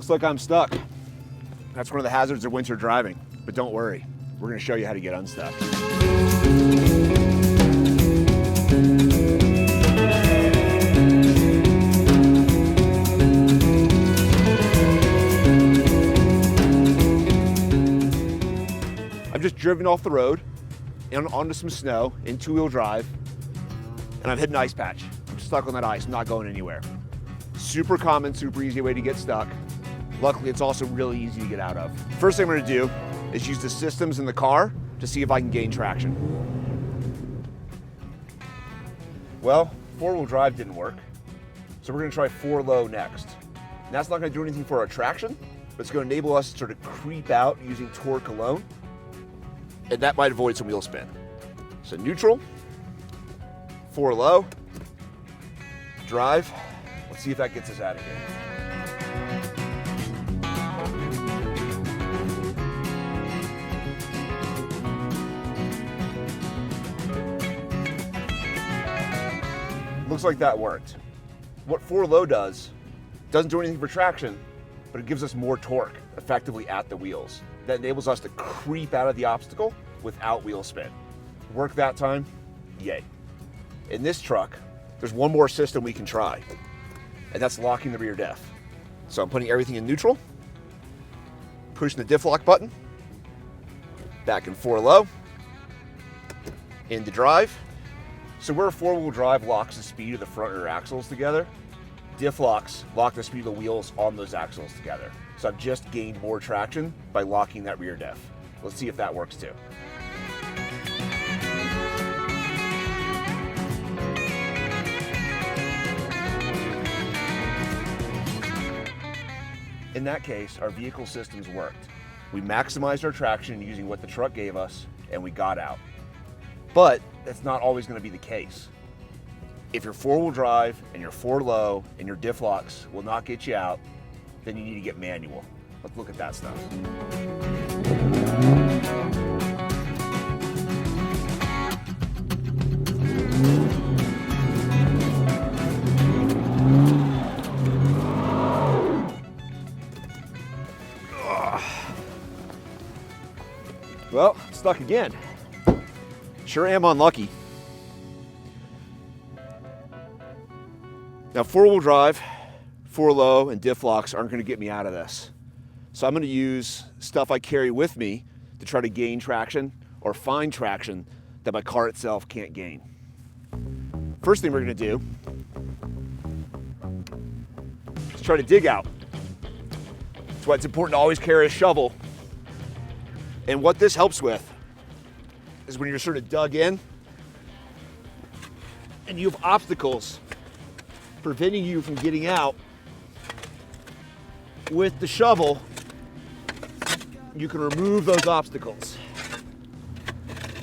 Looks like I'm stuck. That's one of the hazards of winter driving, but don't worry. We're gonna show you how to get unstuck. I've just driven off the road and onto some snow in two-wheel drive, and I've hit an ice patch. I'm stuck on that ice, not going anywhere. Super common, super easy way to get stuck. Luckily, it's also really easy to get out of. First thing I'm gonna do is use the systems in the car to see if I can gain traction. Well, four-wheel drive didn't work, so we're gonna try 4-low next. And that's not gonna do anything for our traction, but it's gonna enable us to sort of creep out using torque alone, and that might avoid some wheel spin. So neutral, 4-low, drive. Let's see if that gets us out of here. Looks like that worked. What 4-low doesn't do anything for traction, but it gives us more torque effectively at the wheels. That enables us to creep out of the obstacle without wheel spin. Work that time, yay. In this truck, there's one more system we can try, and that's locking the rear diff. So I'm putting everything in neutral, pushing the diff lock button, back in 4-low, into drive. So where a 4-wheel drive locks the speed of the front rear axles together, diff locks lock the speed of the wheels on those axles together. So I've just gained more traction by locking that rear diff. Let's see if that works too. In that case, our vehicle systems worked. We maximized our traction using what the truck gave us, and we got out. But that's not always going to be the case. If you're 4-wheel drive and you're 4-low and your diff locks will not get you out, then you need to get manual. Let's look at that stuff. Well, stuck again. Sure am unlucky. Now 4-wheel drive, 4-low, and diff locks aren't gonna get me out of this. So I'm gonna use stuff I carry with me to try to gain traction or find traction that my car itself can't gain. First thing we're gonna do is try to dig out. That's why it's important to always carry a shovel. And what this helps with is when you're sort of dug in and you have obstacles preventing you from getting out, with the shovel, you can remove those obstacles.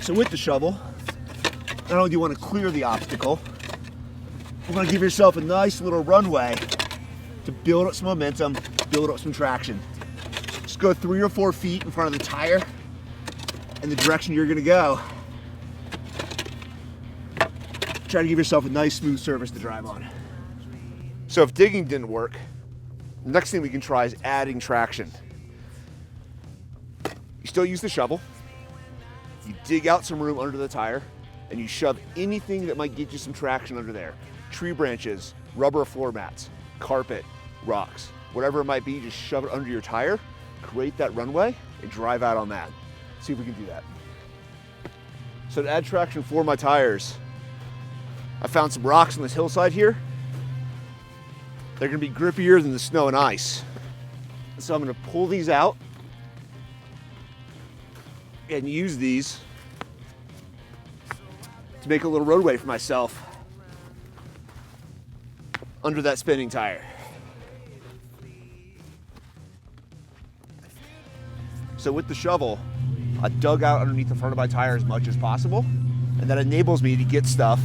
So with the shovel, not only do you want to clear the obstacle, you want to give yourself a nice little runway to build up some momentum, build up some traction. Just go 3 or 4 feet in front of the tire in the direction you're gonna go. Try to give yourself a nice smooth surface to drive on. So if digging didn't work, the next thing we can try is adding traction. You still use the shovel, you dig out some room under the tire, and you shove anything that might get you some traction under there. Tree branches, rubber floor mats, carpet, rocks, whatever it might be, just shove it under your tire, create that runway, and drive out on that. See if we can do that. So to add traction for my tires, I found some rocks on this hillside here. They're gonna be grippier than the snow and ice. So I'm gonna pull these out and use these to make a little roadway for myself under that spinning tire. So with the shovel, I dug out underneath the front of my tire as much as possible, and that enables me to get stuff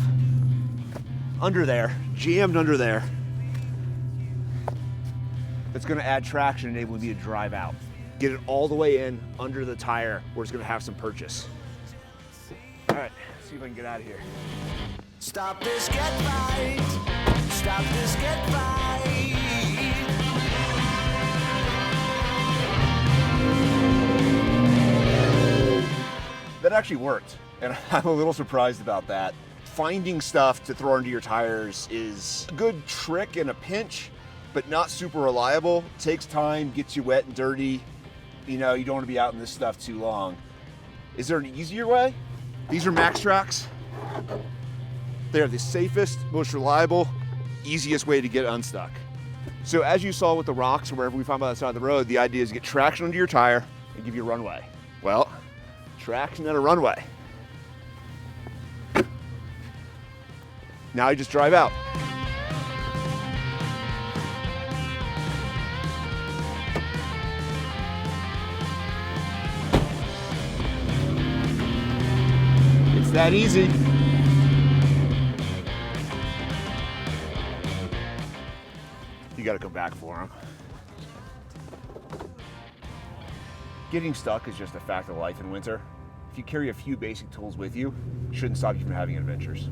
under there, jammed under there, that's gonna add traction, enabling me to drive out. Get it all the way in under the tire where it's gonna have some purchase. All right, let's see if I can get out of here. Stop this, get right. Stop this, get right. That actually worked, and I'm a little surprised about that. Finding stuff to throw under your tires is a good trick in a pinch, but not super reliable. It takes time, gets you wet and dirty. You know, you don't want to be out in this stuff too long. Is there an easier way? These are Max Tracks. They're the safest, most reliable, easiest way to get unstuck. So as you saw with the rocks or wherever we find by the side of the road, the idea is to get traction under your tire and give you a runway. Well, traction and a runway. Now you just drive out. It's that easy. You gotta come back for them. Getting stuck is just a fact of life in winter. If you carry a few basic tools with you, it shouldn't stop you from having adventures.